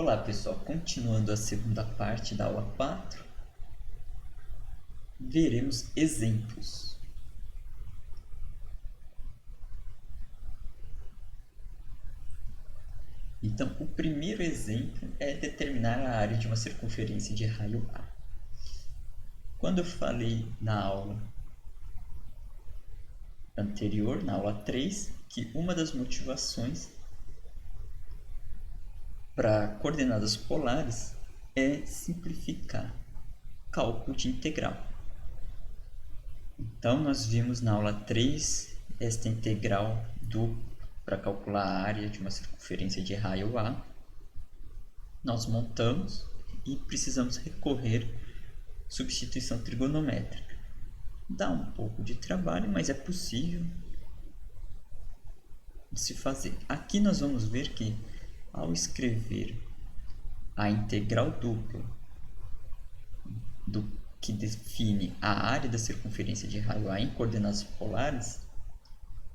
Olá pessoal, continuando a segunda parte da aula 4, veremos exemplos. Então, o primeiro exemplo é determinar a área de uma circunferência de raio A. Quando eu falei na aula anterior, na aula 3, que uma das motivações para coordenadas polares é simplificar cálculo de integral. Então, nós vimos na aula 3 esta integral para calcular a área de uma circunferência de raio A. Nós montamos e precisamos recorrer à substituição trigonométrica. Dá um pouco de trabalho, mas é possível de se fazer. Aqui nós vamos ver que, ao escrever a integral dupla que define a área da circunferência de raio A em coordenadas polares,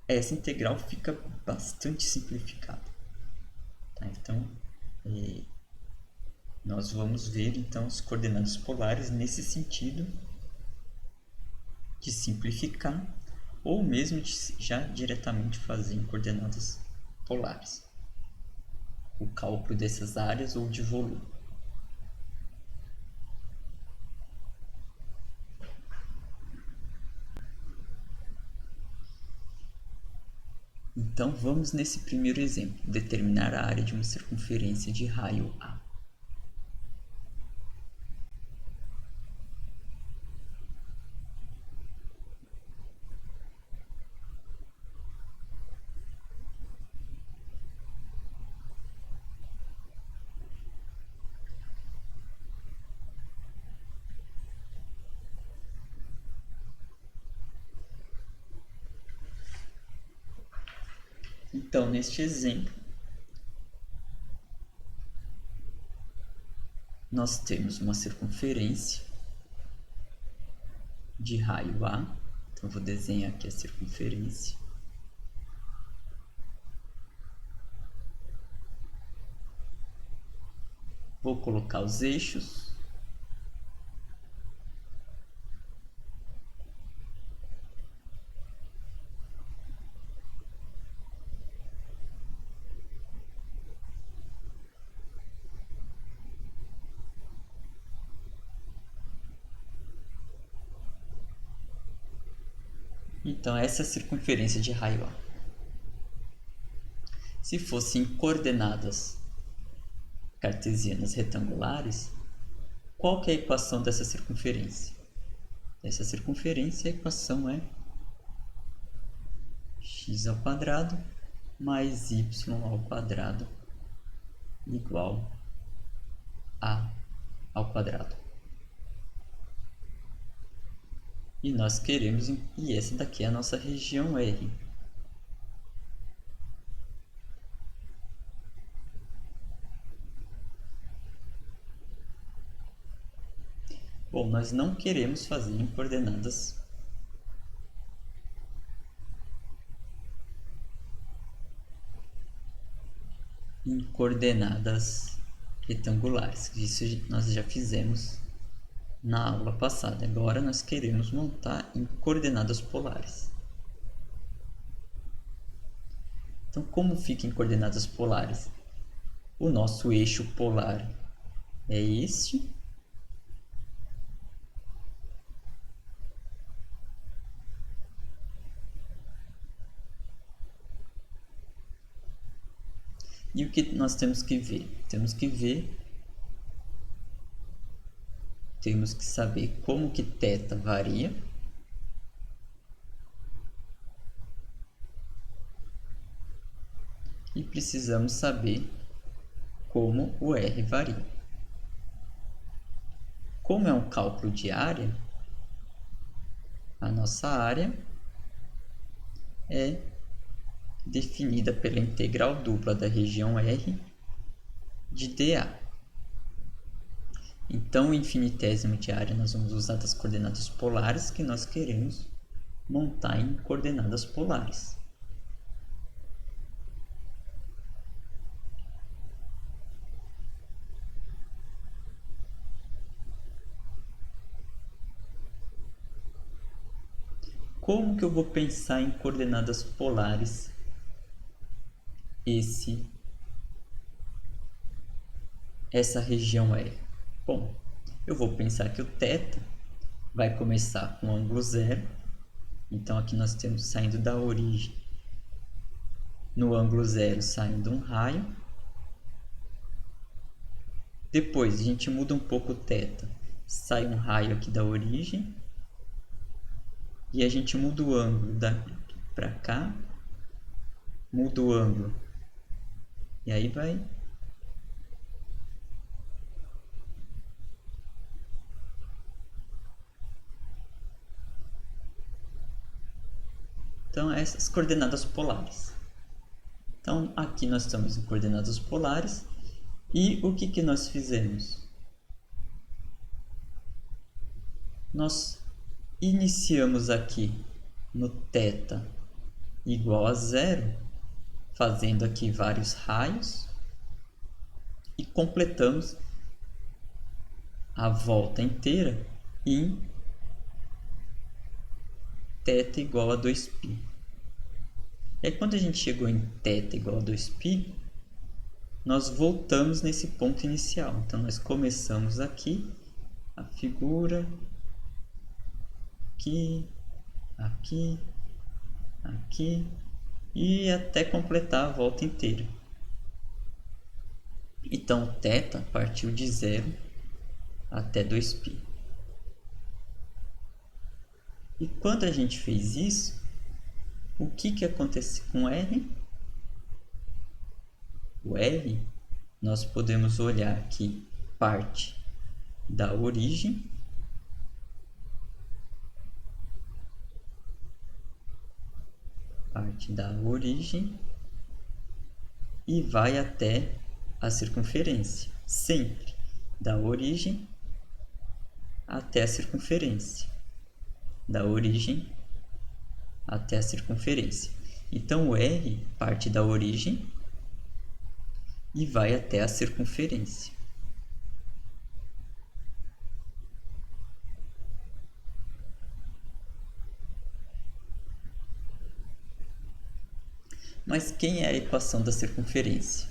essa integral fica bastante simplificada. Tá? Então, nós vamos ver então as coordenadas polares nesse sentido de simplificar ou mesmo de já diretamente fazer em coordenadas polares o cálculo dessas áreas ou de volume. Então vamos nesse primeiro exemplo, determinar a área de uma circunferência de raio A. Então, neste exemplo, nós temos uma circunferência de raio A. Então, vou desenhar aqui a circunferência. Vou colocar os eixos. Então, essa é a circunferência de raio A. Se fossem coordenadas cartesianas retangulares, qual que é a equação dessa circunferência? Essa circunferência, a equação é x² mais y² igual a ao quadrado. E nós queremos, e essa daqui é a nossa região R. Bom, nós não queremos fazer em coordenadas retangulares. Isso nós já fizemos na aula passada. Agora nós queremos montar em coordenadas polares. Então, como fica em coordenadas polares? O nosso eixo polar é este. E o que nós temos que ver? Temos que saber como que θ varia. E precisamos saber como o R varia. Como é um cálculo de área, a nossa área é definida pela integral dupla da região R de dA. Então, o infinitésimo de área nós vamos usar das coordenadas polares que nós queremos montar em coordenadas polares. como que eu vou pensar em coordenadas polares essa região é? Bom, eu vou pensar que o θ vai começar com o ângulo zero. Então aqui nós temos saindo da origem, no ângulo zero, saindo um raio. Depois a gente muda um pouco o θ, sai um raio aqui da origem. E a gente muda o ângulo daqui para cá, muda o ângulo. E aí vai. Então, essas coordenadas polares. Então, aqui nós estamos em coordenadas polares. E o que nós fizemos? Nós iniciamos aqui no θ igual a zero, fazendo aqui vários raios. E completamos a volta inteira em θ igual a 2π. E aí, quando a gente chegou em θ igual a 2π, nós voltamos nesse ponto inicial. Então, nós começamos aqui a figura, aqui, aqui, aqui, e até completar a volta inteira. Então, θ partiu de zero até 2π. E quando a gente fez isso, o que acontece com R? O R, nós podemos olhar que parte da origem e vai até a circunferência. Sempre da origem até a circunferência. Da origem até a circunferência. Então, o R parte da origem e vai até a circunferência. Mas quem é a equação da circunferência?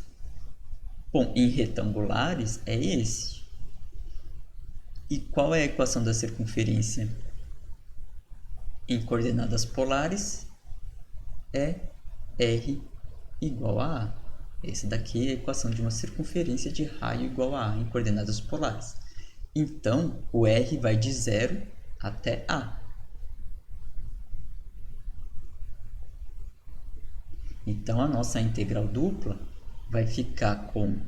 Bom, em retangulares é esse. E qual é a equação da circunferência em coordenadas polares? É R igual a A. Esse daqui é a equação de uma circunferência de raio igual a em coordenadas polares. Então, o R vai de 0 até A. Então, a nossa integral dupla vai ficar com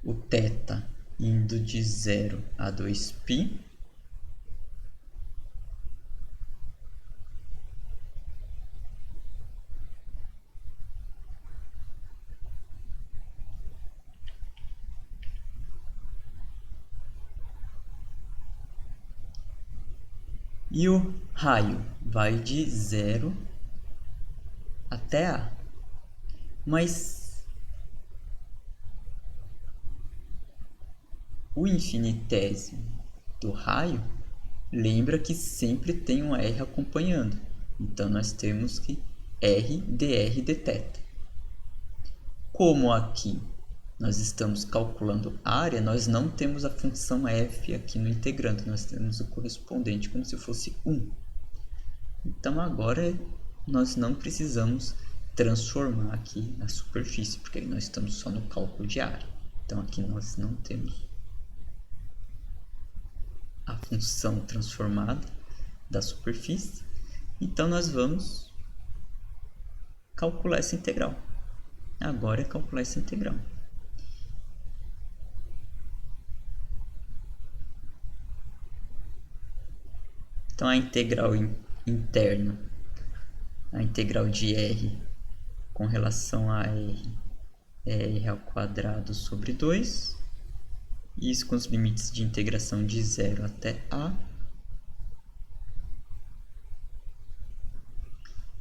o θ indo de 0 a 2π. E o raio vai de 0 até A. Mas o infinitésimo do raio, lembra que sempre tem um R acompanhando. Então, nós temos que R dr dθ. Como aqui nós estamos calculando área, nós não temos a função f aqui no integrando, nós temos o correspondente como se fosse 1. Então, agora nós não precisamos transformar aqui a superfície, porque nós estamos só no cálculo de área. Então, aqui nós não temos a função transformada da superfície. Então, nós vamos calcular essa integral. Agora é calcular essa integral. Então, a integral interna, a integral de R com relação a R é R ao quadrado sobre 2. Isso com os limites de integração de 0 até A.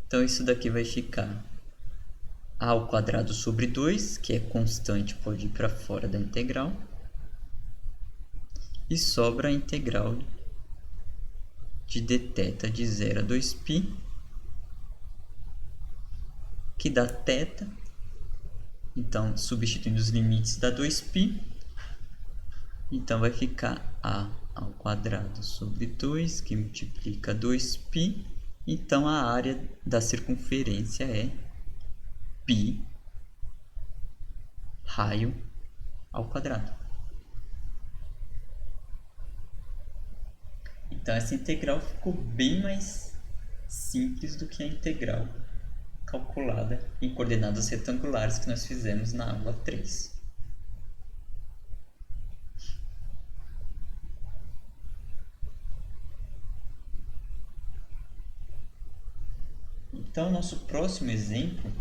Então, isso daqui vai ficar A ao quadrado sobre 2, que é constante, pode ir para fora da integral. E sobra a integral de dθ de 0 a 2π, que dá θ. Então, substituindo os limites, dá 2π. Então, vai ficar a ao quadrado sobre 2, que multiplica 2π. Então, a área da circunferência é π raio ao quadrado. Então, essa integral ficou bem mais simples do que a integral calculada em coordenadas retangulares que nós fizemos na aula 3. Então, nosso próximo exemplo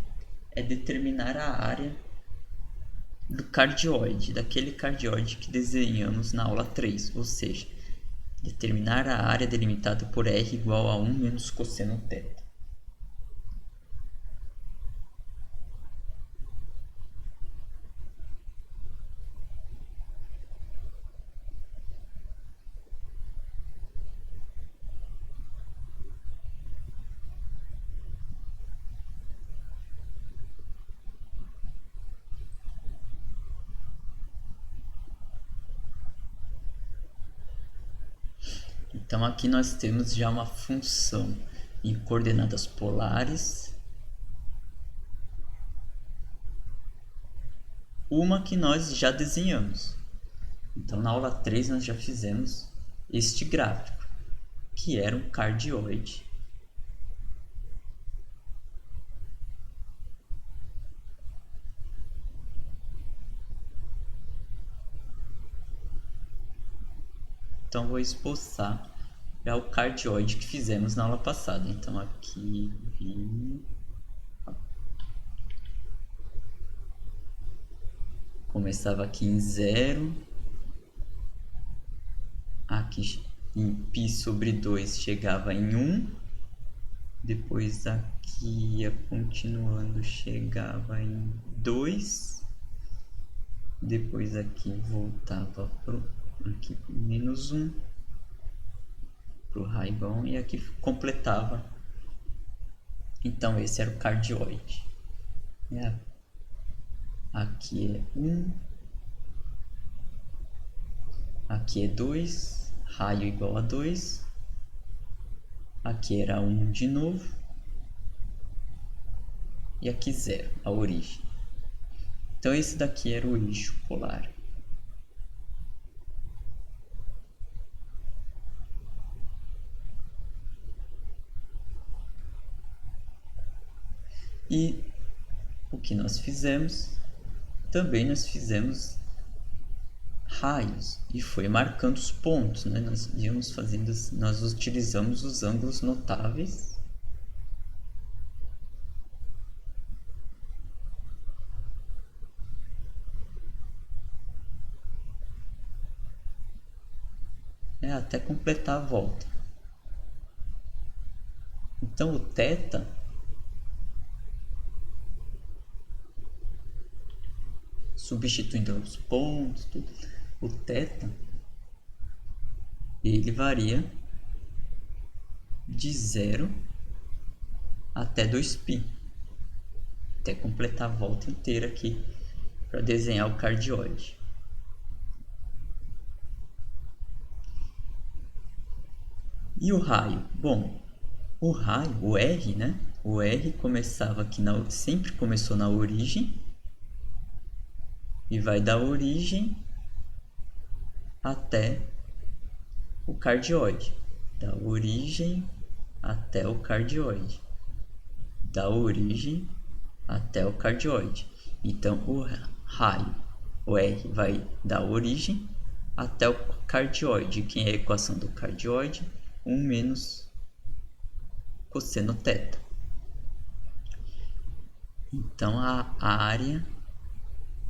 é determinar a área do cardioide, daquele cardioide que desenhamos na aula 3, ou seja, determinar a área delimitada por R igual a 1 menos cosseno θ. Então, aqui nós temos já uma função em coordenadas polares, uma que nós já desenhamos. Então, na aula 3 nós já fizemos este gráfico, que era um cardioide. Então, vou esboçar já o cardioide que fizemos na aula passada. Então, aqui começava aqui em 0, aqui em π sobre 2 chegava em 1, depois aqui ia continuando, chegava em 2, depois aqui voltava para aqui menos 1, para o raibão, e aqui completava. Então, esse era o cardioide. Aqui é 1, aqui é 2, raio igual a 2, aqui era 1 de novo, e aqui 0, a origem. Então, esse daqui era o eixo polar. E o que nós fizemos? Também nós fizemos raios e foi marcando os pontos, né? Nós utilizamos os ângulos notáveis. Até completar a volta. Então, o θ substituindo os pontos, tudo, o θ ele varia de 0 até 2π, até completar a volta inteira aqui para desenhar o cardioide. E o raio? Bom, o raio, o R, né? O R começava aqui sempre começou na origem e vai da origem até o cardioide. Da origem até o cardioide. Da origem até o cardioide. Então, o raio, o R, vai da origem até o cardioide. Quem é a equação do cardioide? 1 menos cosseno θ. Então, a área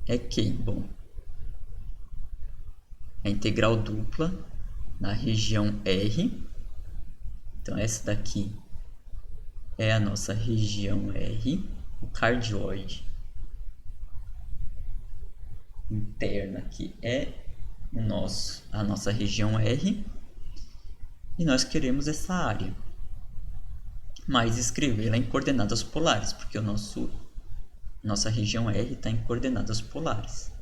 é quem? Bom, a integral dupla na região R. Então, essa daqui é a nossa região R, o cardioide interna aqui é a nossa região R. e nós queremos essa área, mas escrevê-la em coordenadas polares, porque nossa região R está em coordenadas polares.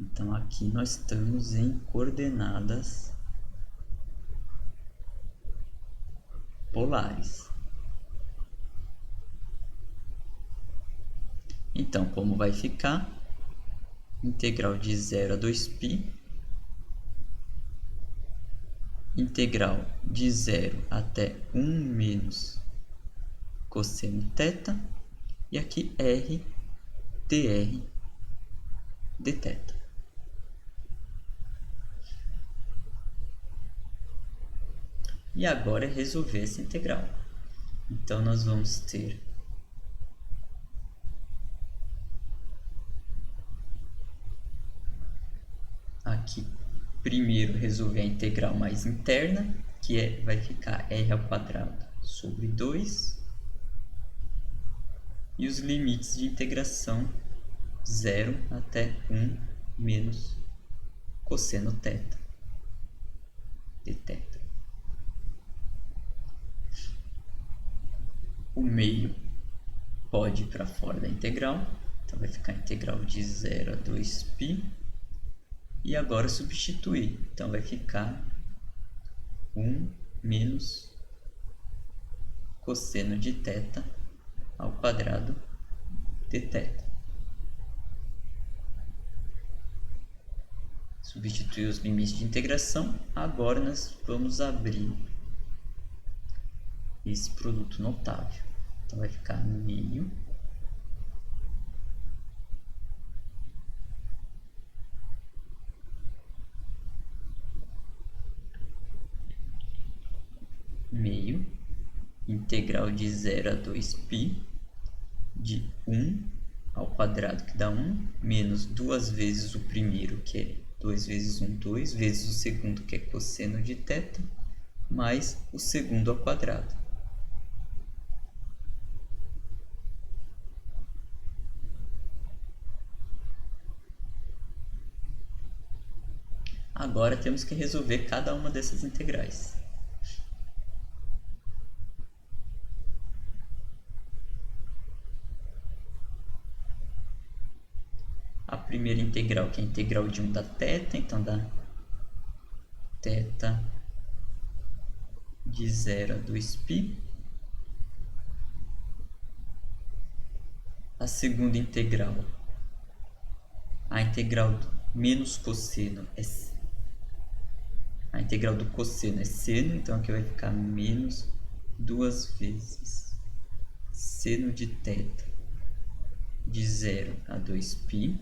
Então aqui nós estamos em coordenadas polares. Então, como vai ficar? Integral de 0 a 2π, integral de 0 até 1 menos cosseno θ, e aqui r dr dθ. E agora é resolver essa integral. Então, nós vamos ter aqui, primeiro, resolver a integral mais interna, que vai ficar r ao quadrado sobre 2. E os limites de integração 0 até 1 menos cosseno θ dθ. O meio pode ir para fora da integral, então vai ficar a integral de 0 a 2π. E agora substituir, então vai ficar 1 menos cosseno de θ ao quadrado dθ. Substituir os limites de integração. Agora nós vamos abrir esse produto notável. Então vai ficar meio integral de 0 a 2π de 1 ao quadrado, que dá 1, menos 2 vezes o primeiro, que é 2 vezes 1, 2, vezes o segundo, que é cosseno de θ, mais o segundo ao quadrado. Agora temos que resolver cada uma dessas integrais. A primeira integral, que é a integral de 1 da θ, então dá θ de 0 a 2π. A segunda integral, a integral do menos cosseno a integral do cosseno é seno, então aqui vai ficar menos 2 vezes seno de θ de 0 a 2π,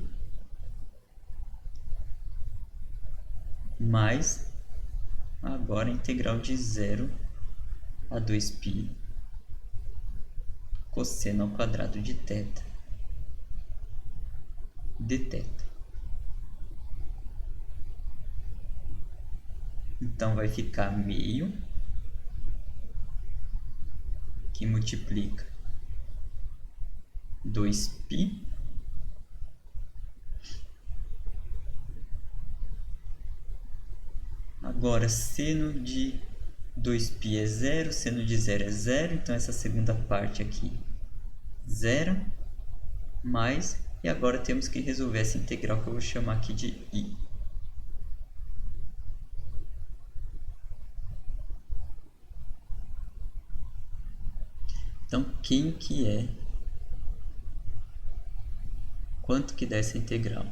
mais agora a integral de 0 a 2π cosseno ao quadrado de θ dθ. Então vai ficar meio, que multiplica 2π agora seno de 2π é 0, seno de 0 é 0, então essa segunda parte aqui 0, mais, e agora temos que resolver essa integral que eu vou chamar aqui de i. Então, quanto que dá essa integral?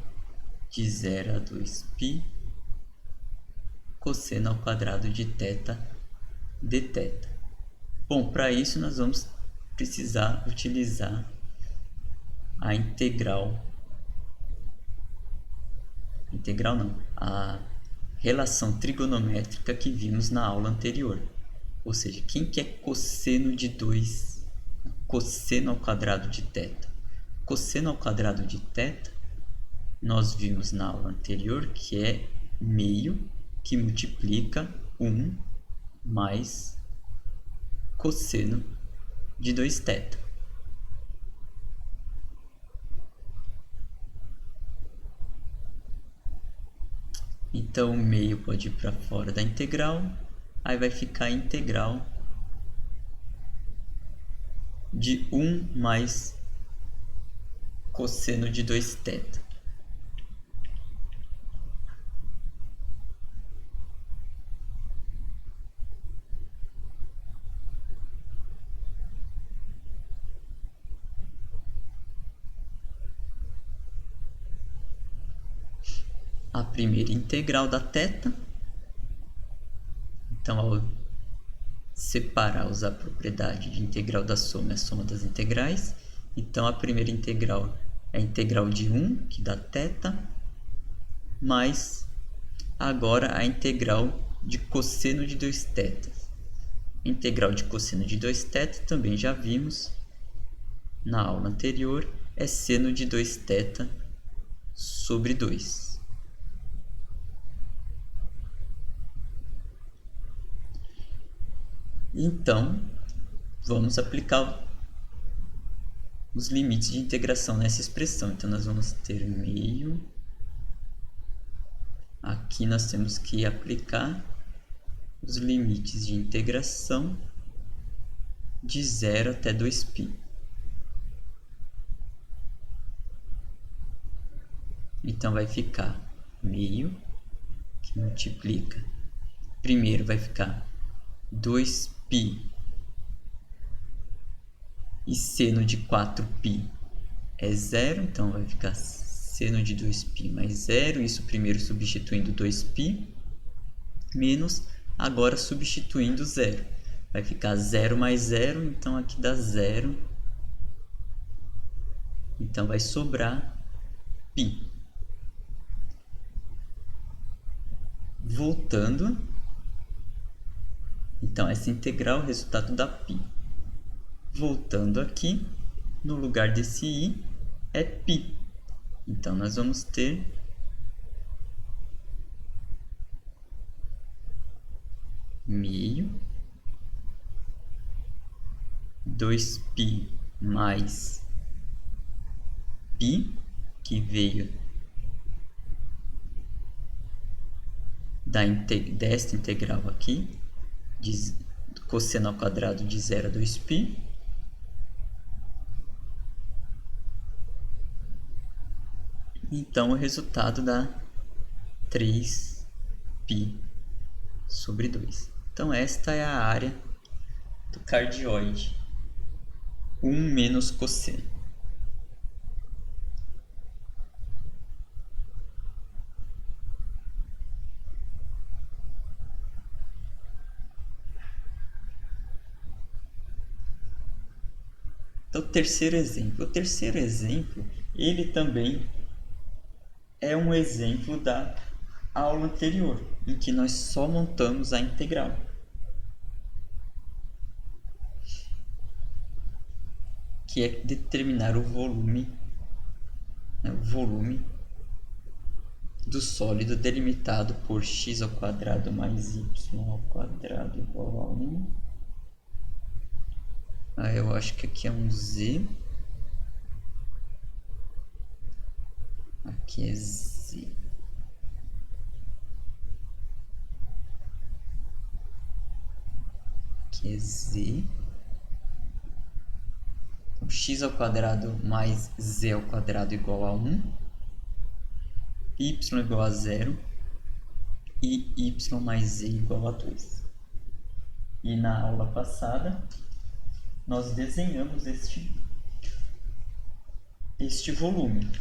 De 0 a 2π cosseno ao quadrado de θ dθ. Bom, para isso nós vamos precisar utilizar a a relação trigonométrica que vimos na aula anterior. Ou seja, quem que é cosseno de 2? Cosseno ao quadrado de θ. Cosseno ao quadrado de θ, nós vimos na aula anterior que é meio, que multiplica 1 mais cosseno de 2θ. Então, o meio pode ir para fora da integral. Aí vai ficar a integral de 1 mais cosseno de 2θ. A primeira integral da θ. Então, ao separar, usar a propriedade de integral da soma é a soma das integrais. Então, a primeira integral é a integral de 1, que dá θ, mais agora a integral de cosseno de 2θ. Integral de cosseno de 2θ também já vimos na aula anterior, é seno de 2θ sobre 2. Então, vamos aplicar os limites de integração nessa expressão. Então, nós vamos ter meio. Aqui nós temos que aplicar os limites de integração de 0 até 2π. Então, vai ficar meio, que multiplica. Primeiro vai ficar 2π e seno de 4π é 0, então vai ficar seno de 2π mais 0, isso primeiro substituindo 2π, menos agora substituindo 0. Vai ficar 0 mais 0, então aqui dá 0. Então vai sobrar π. Voltando, então essa integral é o resultado da π. Voltando aqui, no lugar desse i é π. Então nós vamos ter meio 2π mais π, que veio desta integral aqui, de cosseno ao quadrado de 0 a 2π. Então, o resultado dá 3π sobre 2. Então, esta é a área do cardioide. 1 menos cosseno. Então, o terceiro exemplo. O terceiro exemplo, ele também é um exemplo da aula anterior, em que nós só montamos a integral. Que é determinar o volume do sólido delimitado por x ao quadrado mais y ao quadrado igual a 1. Eu acho que aqui é um z. Aqui é z. Aqui é z. Então, x ao quadrado mais z ao quadrado igual a 1. Y igual a 0. E y mais z igual a 2. E na aula passada, nós desenhamos este volume.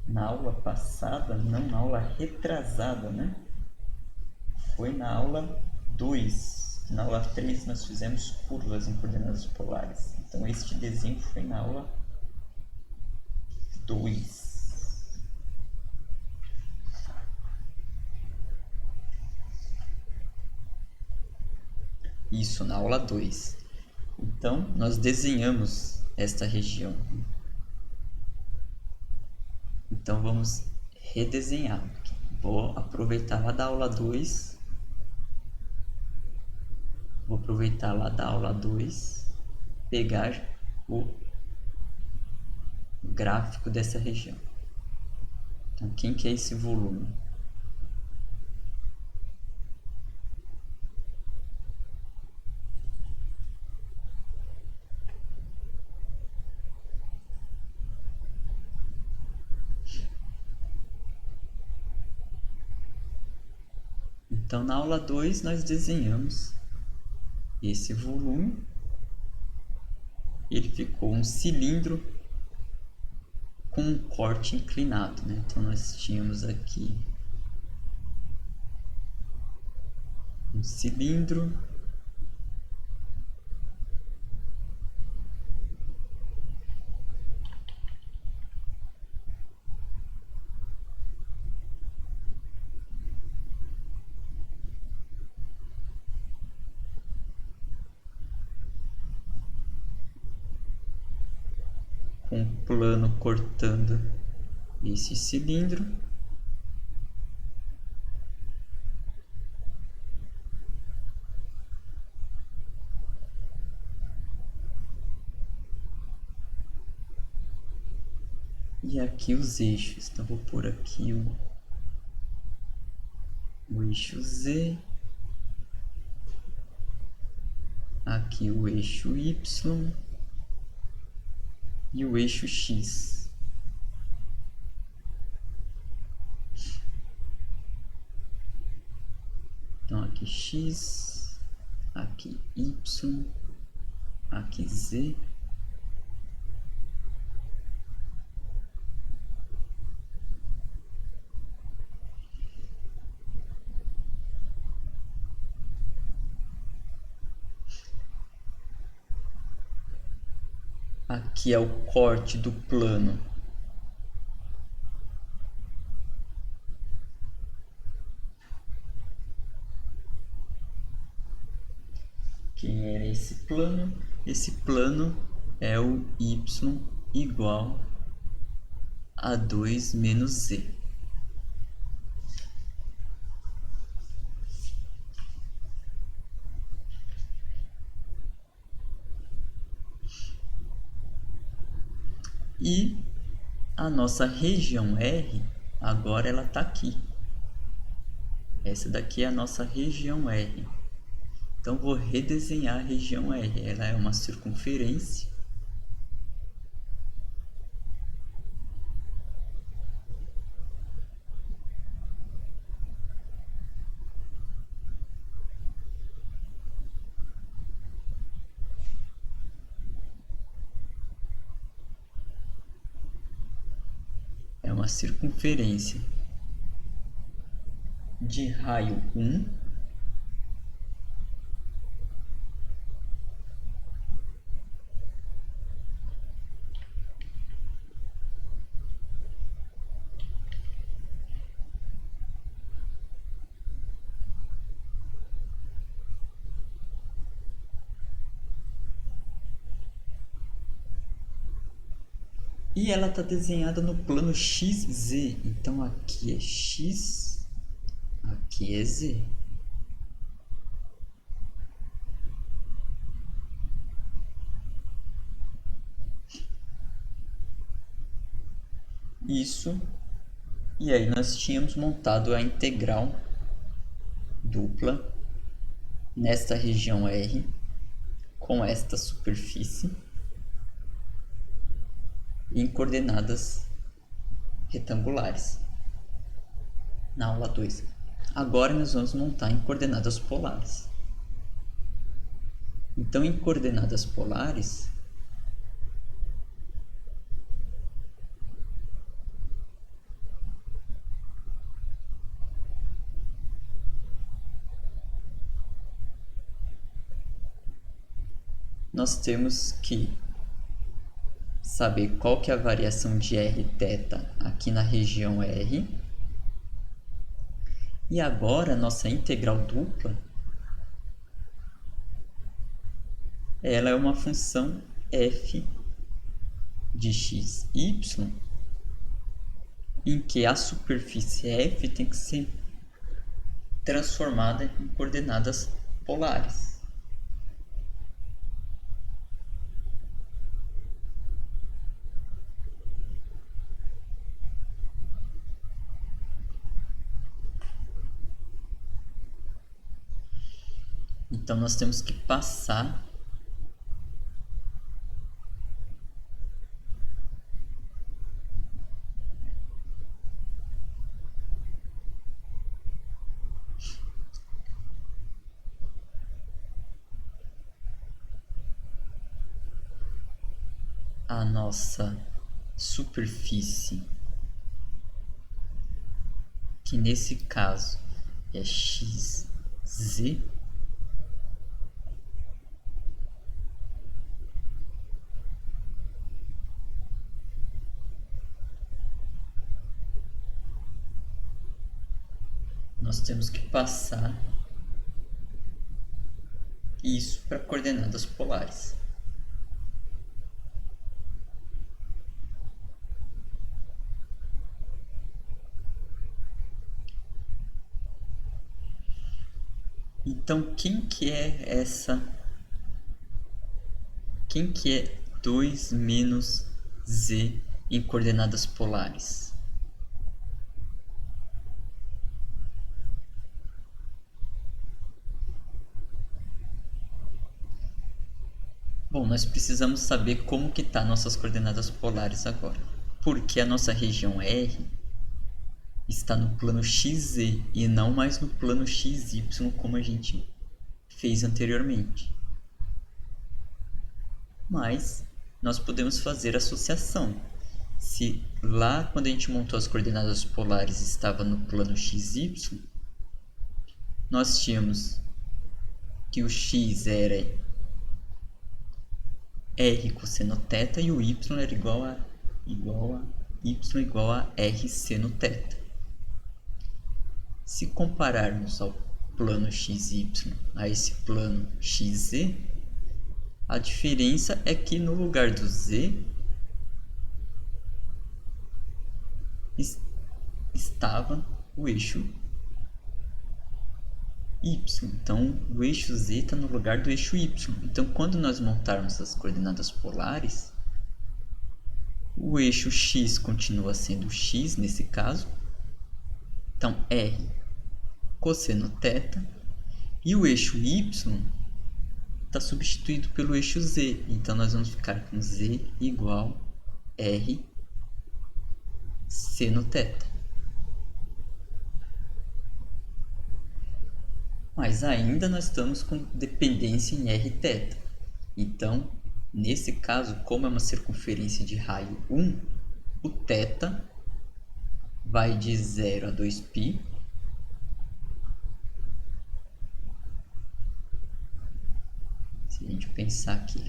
Na aula passada, não, na aula retrasada, né? Foi na aula 2. Na aula 3 nós fizemos curvas em coordenadas polares. Então este desenho foi na aula 2. Isso, na aula 2. Então, nós desenhamos esta região. Então, vamos redesenhar. Vou aproveitar lá da aula 2. Vou aproveitar lá da aula 2, pegar o gráfico dessa região. Então, quem que é esse volume? Então, na aula 2, nós desenhamos esse volume. Ele ficou um cilindro com um corte inclinado, né? Então, nós tínhamos aqui um cilindro com um plano cortando esse cilindro. E aqui os eixos. Então, vou pôr aqui o eixo Z. Aqui o eixo Y. E o eixo X. Então, aqui X. Aqui Y. Aqui Z. Aqui é o corte do plano que era esse plano. Esse plano é o y igual a 2 menos z. E a nossa região R, agora ela está aqui. Essa daqui é a nossa região R. Então, vou redesenhar a região R. Ela é uma circunferência. É uma circunferência de raio 1. E ela está desenhada no plano XZ. Então, aqui é X, aqui é Z. Isso. E aí nós tínhamos montado a integral dupla nesta região R com esta superfície em coordenadas retangulares na aula 2. Agora nós vamos montar em coordenadas polares. Então, em coordenadas polares, nós temos que saber qual que é a variação de r θ aqui na região R. E agora, nossa integral dupla, ela é uma função f de x, y, em que a superfície f tem que ser transformada em coordenadas polares. Então, nós temos que passar a nossa superfície, que nesse caso é xz, nós temos que passar isso para coordenadas polares. Então, quem que é 2 menos z em coordenadas polares? Bom, nós precisamos saber como que tá nossas coordenadas polares agora. Porque a nossa região R está no plano xz e não mais no plano xy como a gente fez anteriormente. Mas nós podemos fazer associação. Se lá quando a gente montou as coordenadas polares estava no plano xy, nós tínhamos que o x era r cosseno θ e o y era igual a y igual a r seno θ. Se compararmos ao plano xy a esse plano xz, a diferença é que no lugar do z estava o eixo y. Então, o eixo z está no lugar do eixo y. Então, quando nós montarmos as coordenadas polares, o eixo x continua sendo x nesse caso. Então, r cosseno θ. E o eixo y está substituído pelo eixo z. Então, nós vamos ficar com z igual r seno θ. Mas ainda nós estamos com dependência em rθ. Então, nesse caso, como é uma circunferência de raio 1, o θ vai de 0 a 2π. Se a gente pensar aqui,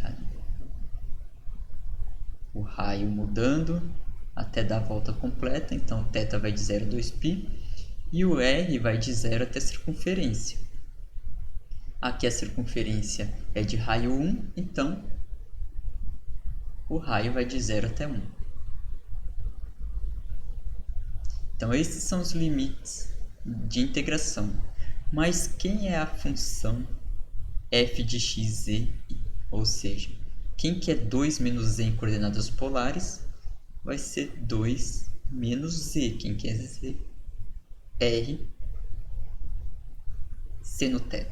o raio mudando até dar a volta completa, então o θ vai de 0 a 2π e o r vai de 0 até a circunferência. Aqui a circunferência é de raio 1, então o raio vai de 0 até 1. Então esses são os limites de integração. Mas quem é a função f de xz? Ou seja, quem que é 2 menos z em coordenadas polares? Vai ser 2 menos z. Quem quer dizer r seno θ.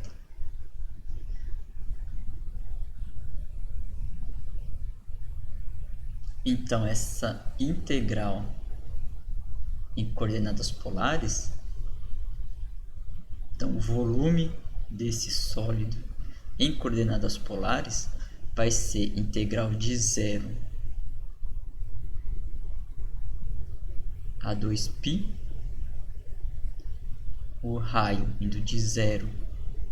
Então, essa integral em coordenadas polares, então o volume desse sólido em coordenadas polares vai ser integral de 0 a 2π, o raio indo de 0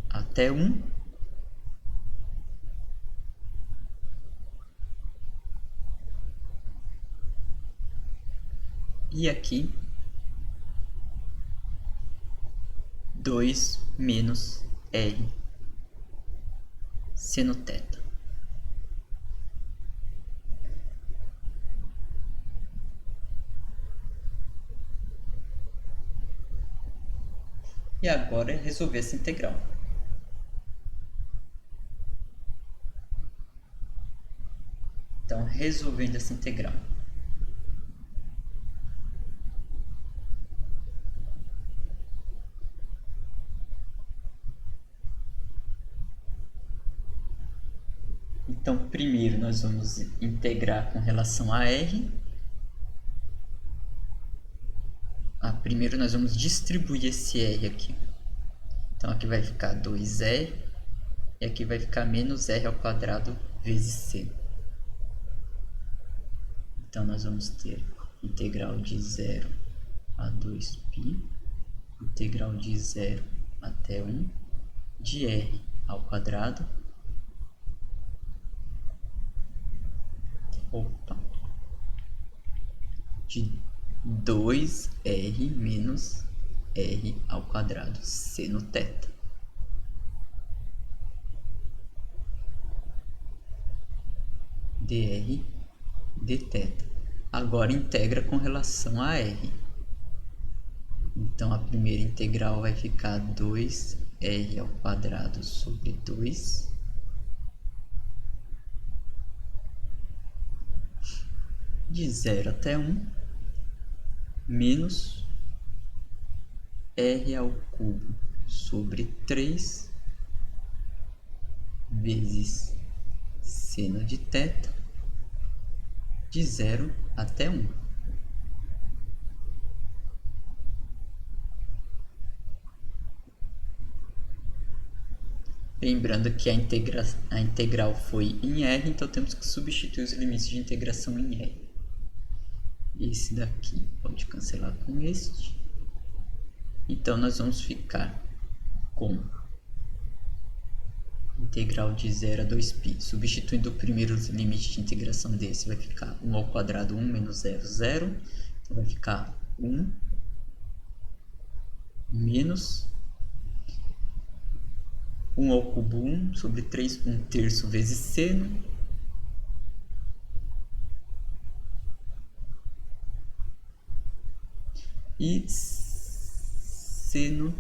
até 1, e aqui 2 menos r seno θ. E agora é resolver essa integral. Então, resolvendo essa integral. Então, primeiro nós vamos integrar com relação a r. Primeiro nós vamos distribuir esse r aqui. Então, aqui vai ficar 2r e aqui vai ficar menos r ao quadrado vezes c. Então nós vamos ter integral de 0 a 2π, integral de 0 até 1, de r ao quadrado, de 2r menos r ao quadrado seno θ. dr dθ. Agora integra com relação a r. Então a primeira integral vai ficar 2r ao quadrado sobre 2 de 0 até 1 menos r ao cubo sobre 3 vezes seno de θ de 0 até 1. Lembrando que a integral foi em R, então temos que substituir os limites de integração em R. Esse daqui pode cancelar com este. Então nós vamos ficar com integral de 0 a 2π. Substituindo o primeiro limite de integração desse, vai ficar 1 ao quadrado 1 menos 0, 0. Então vai ficar 1 menos 1 ao cubo 1 sobre 3, 1 terço vezes seno. E seno,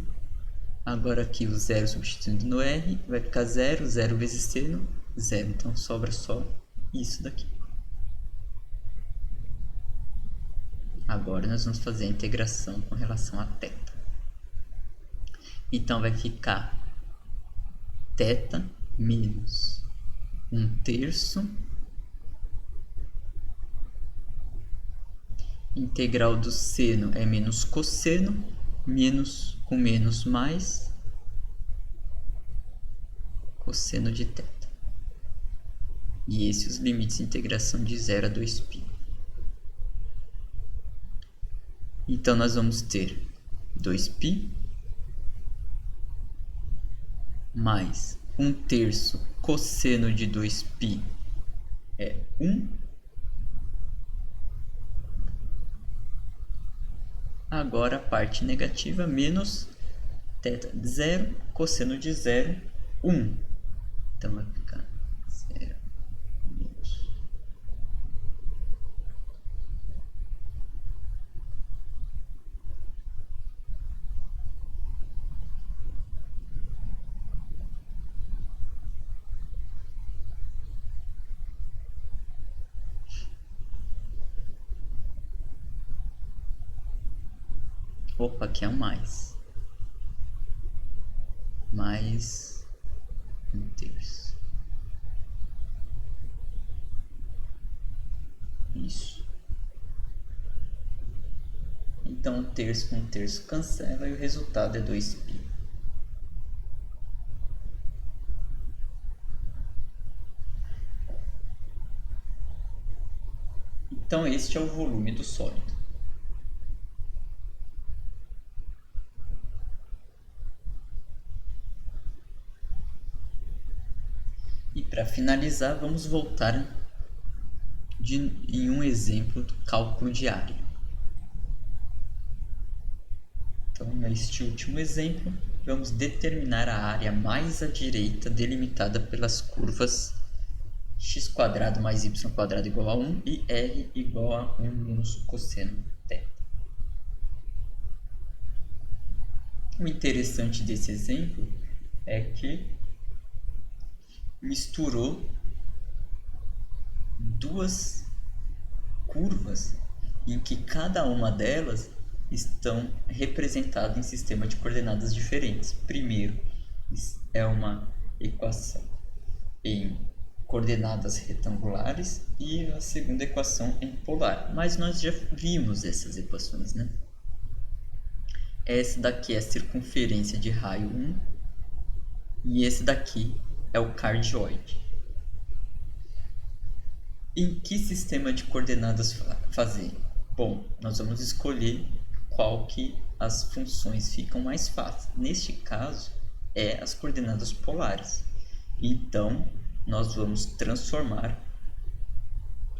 agora aqui o 0 substituindo no r, vai ficar 0, 0 vezes seno, 0. Então sobra só isso daqui. Agora nós vamos fazer a integração com relação a θ. Então vai ficar θ menos 1 terço integral do seno é menos cosseno, menos com menos mais cosseno de θ. E esses os limites de integração de 0 a 2π. Então nós vamos ter 2π mais 1 terço cosseno de 2π é 1. Agora a parte negativa menos θ de 0, cosseno de 0, 1. Então vai ficar 0 menos. Opa, aqui é um mais. Mais 1 terço. Isso. Então 1 terço com 1 terço cancela e o resultado é 2π. Então este é o volume do sólido. E para finalizar, vamos voltar em um exemplo do cálculo de área. Então, neste último exemplo, vamos determinar a área mais à direita delimitada pelas curvas x² mais y² igual a 1 e r igual a 1 menos cosseno θ. O interessante desse exemplo é que misturou duas curvas em que cada uma delas estão representadas em sistema de coordenadas diferentes. Primeiro é uma equação em coordenadas retangulares e a segunda equação em polar. Mas nós já vimos essas equações, né? Essa daqui é a circunferência de raio 1 e esse daqui é o cardioide. Em que sistema de coordenadas fazer? Bom, nós vamos escolher qual que as funções ficam mais fáceis. Neste caso, é as coordenadas polares. Então, nós vamos transformar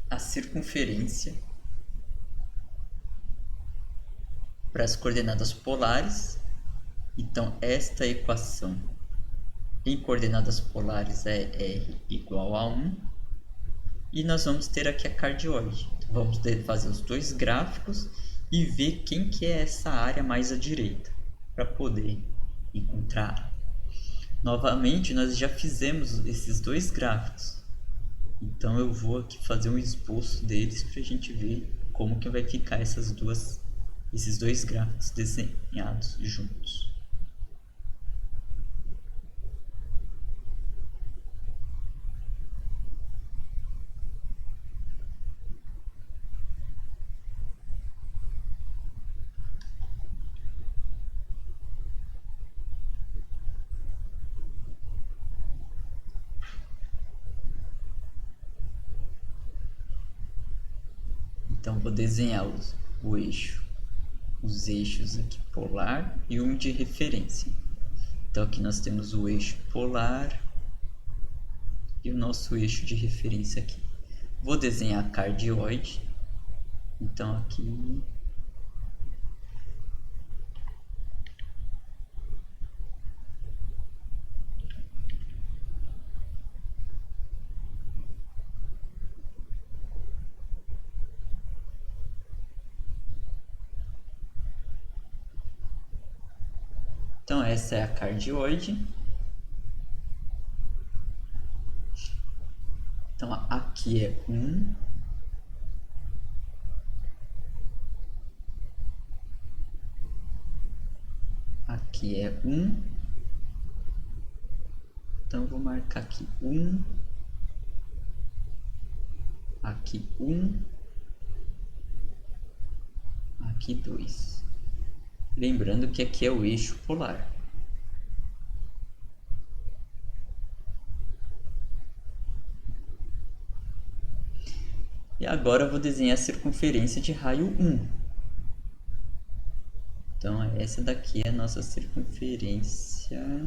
a circunferência para as coordenadas polares. Então, esta equação em coordenadas polares é r igual a 1. E nós vamos ter aqui a cardioide. Vamos fazer os dois gráficos e ver quem que é essa área mais à direita, para poder encontrar. Novamente, nós já fizemos esses dois gráficos. Então eu vou aqui fazer um esboço deles para a gente ver como que vai ficar esses dois gráficos desenhados juntos. Então vou desenhar o eixo, os eixos aqui polar e um de referência. Então aqui nós temos o eixo polar e o nosso eixo de referência aqui. Vou desenhar a cardioide. Então aqui então essa é a cardioide. Então aqui é 1. Aqui é 1. Então eu vou marcar aqui 1. Aqui 1. Aqui 2. Lembrando que aqui é o eixo polar. E agora eu vou desenhar a circunferência de raio 1. Então essa daqui é a nossa circunferência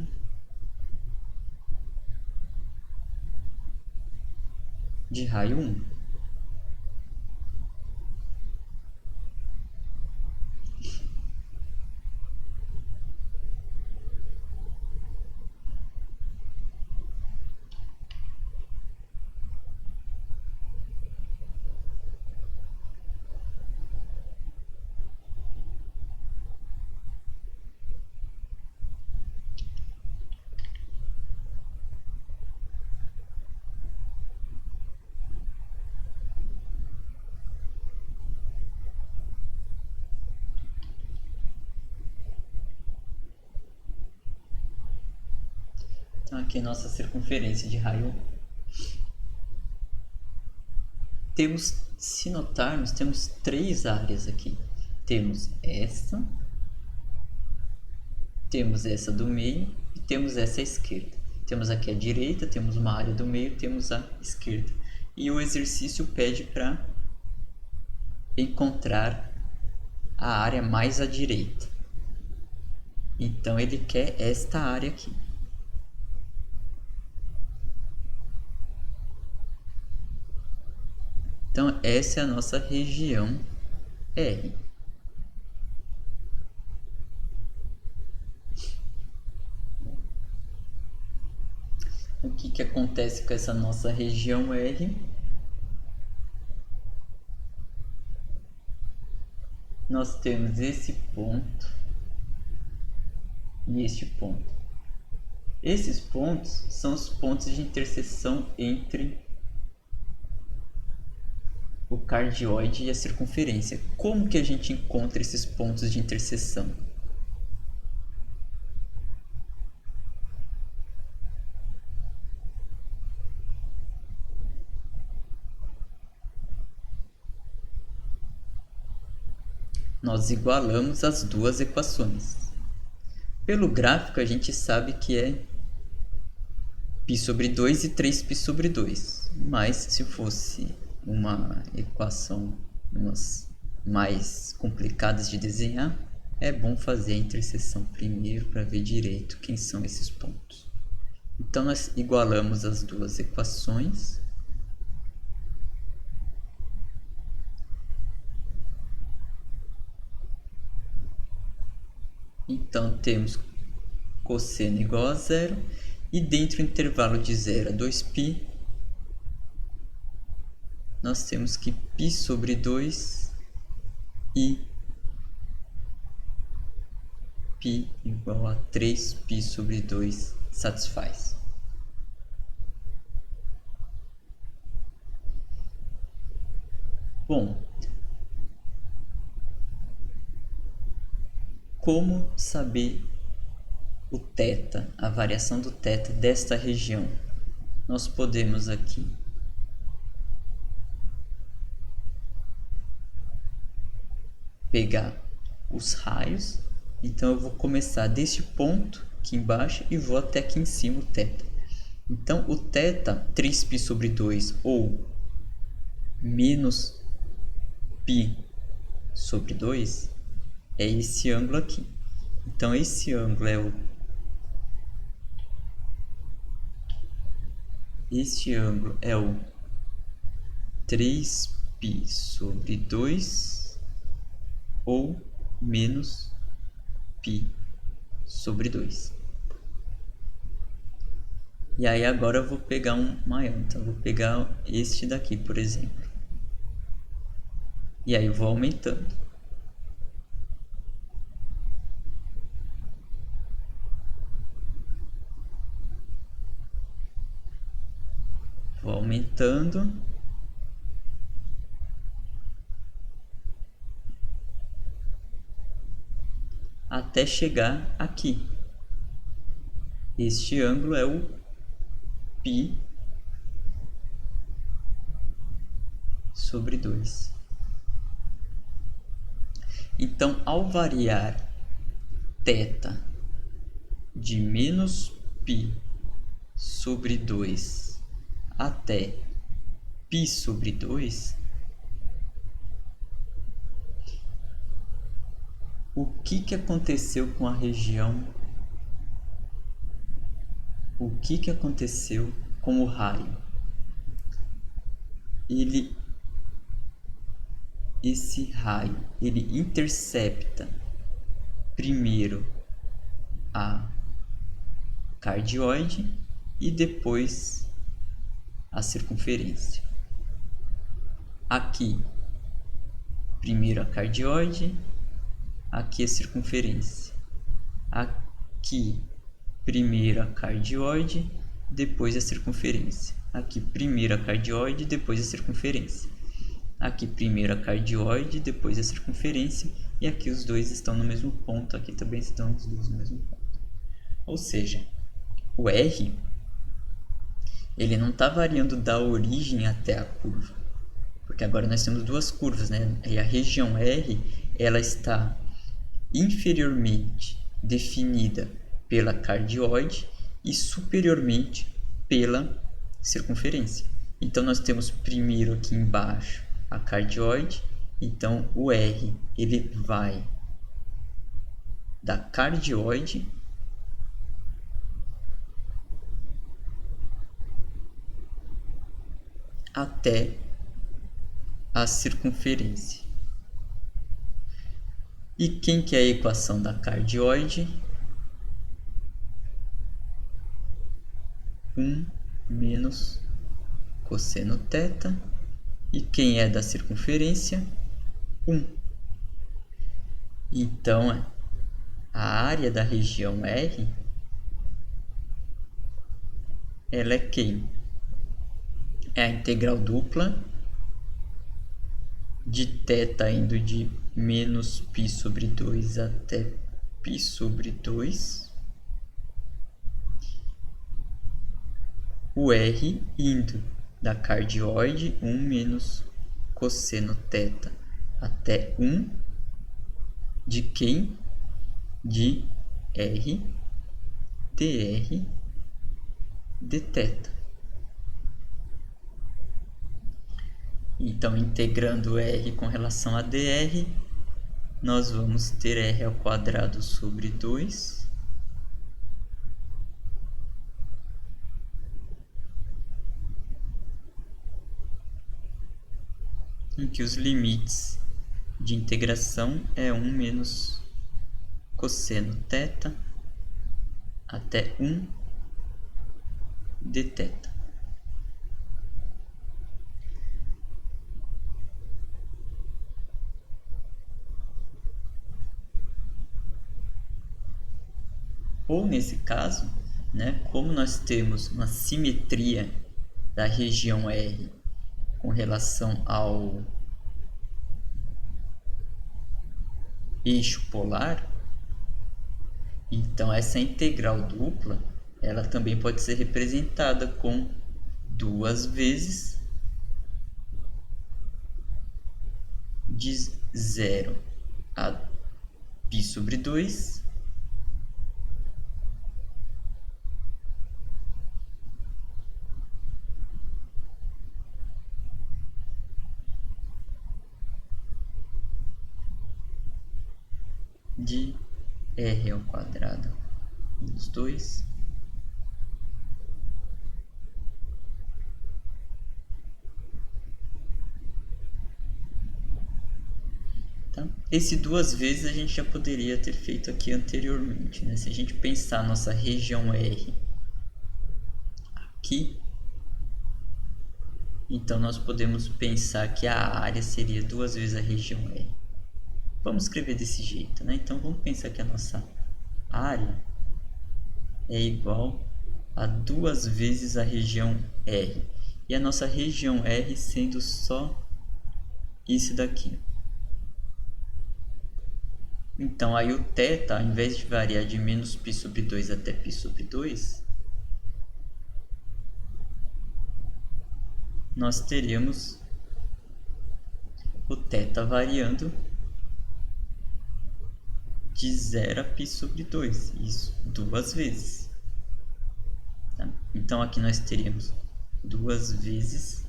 de raio 1. Então aqui é a nossa circunferência de raio 1. Se notarmos, temos três áreas aqui. Temos essa do meio e temos essa à esquerda. Temos aqui a direita, temos uma área do meio, temos a esquerda. E o exercício pede para encontrar a área mais à direita. Então ele quer esta área aqui. Então essa é a nossa região R. O que acontece com essa nossa região R? Nós temos esse ponto e este ponto. Esses pontos são os pontos de interseção entre o cardioide e a circunferência. Como que a gente encontra esses pontos de interseção? Nós igualamos as duas equações. Pelo gráfico a gente sabe que é π sobre 2 e 3π sobre 2. Mas se fosse uma equação mais complicadas de desenhar, é bom fazer a interseção primeiro para ver direito quem são esses pontos. Então nós igualamos as duas equações. Então temos cosseno igual a zero, e dentro do intervalo de 0 a 2π, nós temos que π sobre 2 e π igual a 3π sobre 2 satisfaz. Bom, como saber o θ, a variação do θ desta região? Nós podemos aqui pegar os raios. Então eu vou começar desse ponto aqui embaixo e vou até aqui em cima o θ. Então o θ 3π sobre 2 ou menos π sobre 2 é esse ângulo aqui. Então esse ângulo é o 3π sobre 2 ou menos π sobre 2. E aí agora eu vou pegar um maior. Então eu vou pegar este daqui, por exemplo. E aí eu vou aumentando. Vou aumentando. Até chegar aqui. Este ângulo é o π sobre 2. Então, ao variar θ de menos π sobre 2 até π sobre 2, o que aconteceu com a região? O que aconteceu com o raio? Esse raio, ele intercepta primeiro a cardioide e depois a circunferência. Aqui, primeiro a cardioide, aqui a circunferência. Aqui, primeiro a cardioide, depois a circunferência. Aqui, primeiro a cardioide, depois a circunferência. Aqui, primeiro a cardioide, depois a circunferência. E aqui os dois estão no mesmo ponto. Aqui também estão os dois no mesmo ponto. Ou seja, o R, ele não está variando da origem até a curva. Porque agora nós temos duas curvas, né? E a região R, ela está inferiormente definida pela cardioide e superiormente pela circunferência. Então nós temos primeiro aqui embaixo a cardioide, então o R ele vai da cardioide até a circunferência. E quem que é a equação da cardioide? 1 menos cosseno θ. E quem é da circunferência? 1. Então, a área da região R, ela é quem? É a integral dupla de θ indo de menos π sobre 2 até π sobre 2. O R indo da cardioide 1 menos cosseno θ até 1 de quem? De R dr dθ. Então, integrando r com relação a dr, nós vamos ter r ao quadrado sobre 2, em que os limites de integração é 1 menos cosseno θ até 1 dθ. Ou nesse caso, né, como nós temos uma simetria da região R com relação ao eixo polar, então essa integral dupla ela também pode ser representada com 2 vezes de 0 a π sobre 2 de r ao quadrado menos 2 tá? Esse 2 vezes a gente já poderia ter feito aqui anteriormente, né? Se a gente pensar a nossa região R aqui, então nós podemos pensar que a área seria 2 vezes a região R. Vamos escrever desse jeito, né? Então vamos pensar que a nossa área é igual a 2 vezes a região R. E a nossa região R sendo só isso daqui. Então aí o θ, ao invés de variar de menos π sobre 2 até π sobre 2, nós teríamos o θ variando de 0 a π sobre 2, isso 2 vezes. Tá? Então aqui nós teríamos 2 vezes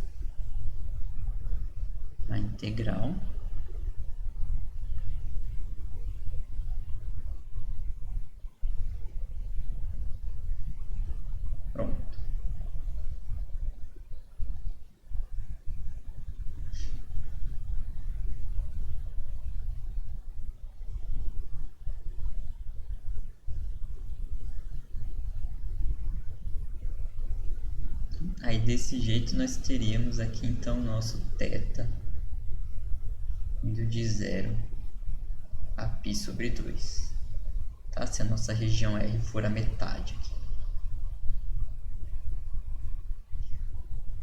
a integral pronto. Aí desse jeito nós teríamos aqui então o nosso θ indo de 0 a π sobre 2, tá? Se a nossa região R for a metade aqui.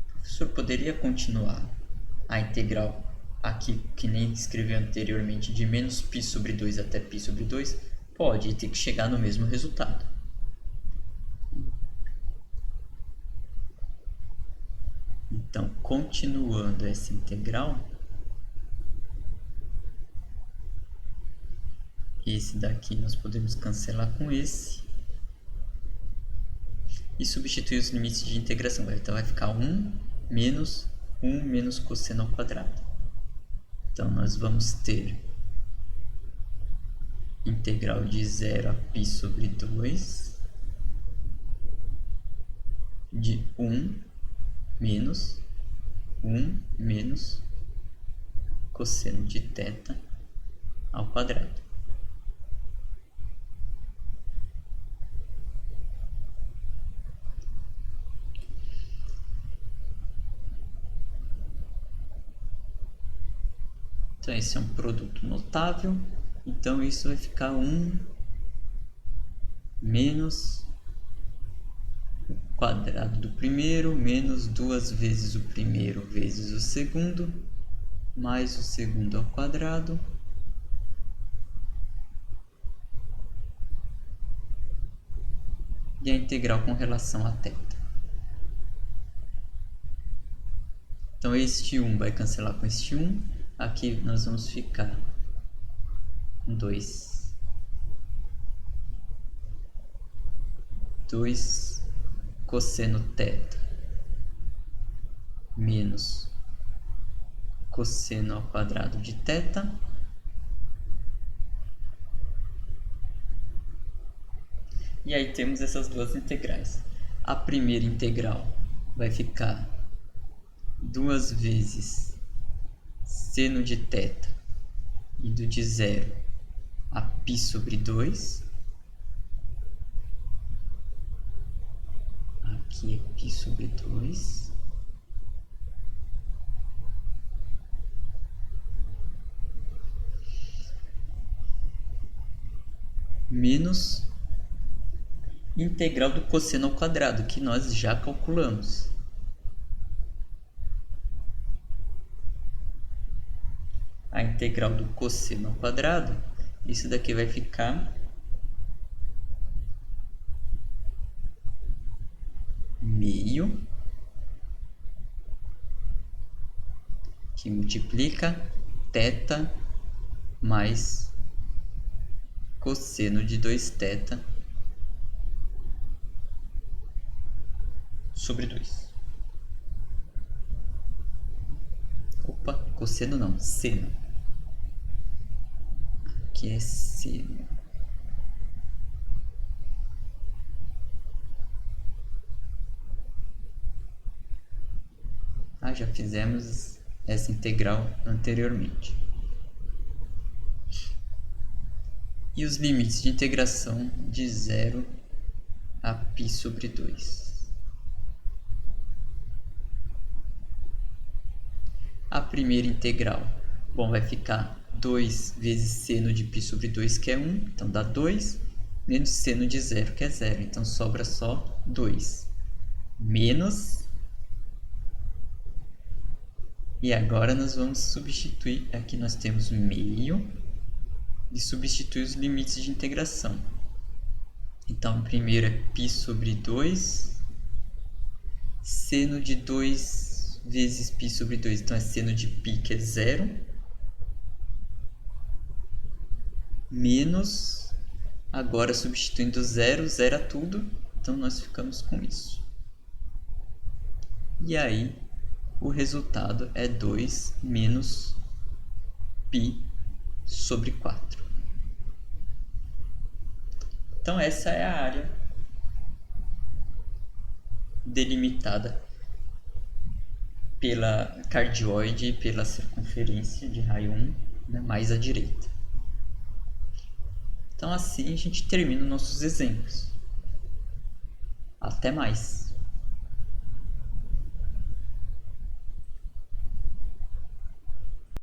O professor poderia continuar a integral aqui, que nem escreveu anteriormente, de menos π sobre 2 até π sobre 2? Pode, ter que chegar no mesmo resultado. Então, continuando essa integral, esse daqui nós podemos cancelar com esse e substituir os limites de integração. Então vai ficar 1 menos cosseno ao quadrado. Então nós vamos ter integral de 0 a π sobre 2 de 1 menos cosseno de θ ao quadrado. Então esse é um produto notável. Então isso vai ficar 1 menos o quadrado do primeiro menos 2 vezes o primeiro vezes o segundo mais o segundo ao quadrado e a integral com relação a θ. Então este 1 vai cancelar com este 1. Aqui nós vamos ficar com 2 cosseno θ menos cosseno ao quadrado de θ e aí temos essas duas integrais. A primeira integral vai ficar 2 vezes seno de θ indo de 0 a π sobre 2. Aqui é π sobre 2. Menos integral do cosseno ao quadrado, que nós já calculamos. A integral do cosseno ao quadrado, isso daqui vai ficar meio, que multiplica θ mais cosseno de 2θ sobre 2. Opa, cosseno não, seno. Aqui é seno. Já fizemos essa integral anteriormente. E os limites de integração de 0 a π sobre 2. A primeira integral, vai ficar 2 vezes seno de π sobre 2, que é 1, então dá 2, menos seno de 0, que é 0, então sobra só 2, menos... E agora nós vamos substituir, aqui nós temos meio, e substituir os limites de integração. Então, primeiro é π sobre 2, seno de 2 vezes π sobre 2, então é seno de π, que é 0, menos, agora substituindo 0, zera tudo, então nós ficamos com isso. E aí, o resultado é 2 menos π sobre 4. Então, essa é a área delimitada pela cardioide e pela circunferência de raio 1, mais à direita. Então, assim a gente termina nossos exemplos. Até mais!